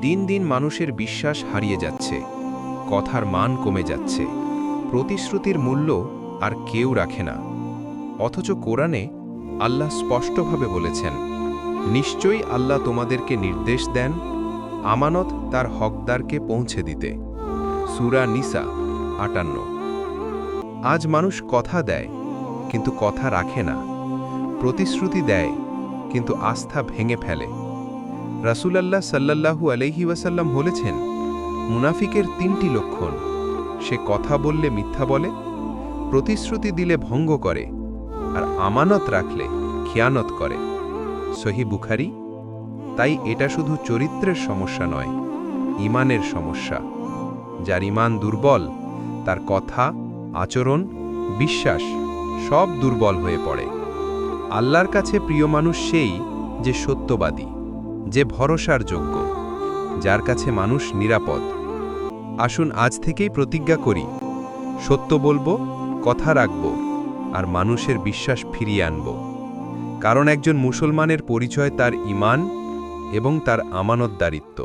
দিন দিন মানুষের বিশ্বাস হারিয়ে যাচ্ছে, কথার মান কমে যাচ্ছে, প্রতিশ্রুতির মূল্য আর কেউ রাখে না। অথচ কোরআনে আল্লাহ স্পষ্টভাবে বলেছেন, নিশ্চয়ই আল্লাহ তোমাদেরকে নির্দেশ দেন আমানত তার হকদারকে পৌঁছে দিতে। সূরা নিসা ৫৮। আজ মানুষ কথা দেয় কিন্তু কথা রাখে না, প্রতিশ্রুতি দেয় কিন্তু আস্থা ভেঙে ফেলে। রাসূলুল্লাহ সাল্লাল্লাহু আলাইহি ওয়াসাল্লাম বলেছেন, মুনাফিকের ৩টি লক্ষণ: সে কথা বললে মিথ্যা বলে, প্রতিশ্রুতি দিলে ভঙ্গ করে, আর আমানত রাখলে খিয়ানত করে। সহিহ বুখারী। তাই এটা শুধু চরিত্রের সমস্যা নয়, ঈমানের সমস্যা। যার ঈমান দুর্বল, তার কথা, আচরণ, বিশ্বাস সব দুর্বল হয়ে পড়ে। আল্লাহর কাছে প্রিয় মানুষ সেই যে সত্যবাদী, যে ভরসার যোগ্য, যার কাছে মানুষ নিরাপদ। আসুন আজ থেকেই প্রতিজ্ঞা করি, সত্য বলবো, কথা রাখব, আর মানুষের বিশ্বাস ফিরিয়ে আনব। কারণ একজন মুসলমানের পরিচয় তার ঈমান এবং তার আমানতদারিত্ব।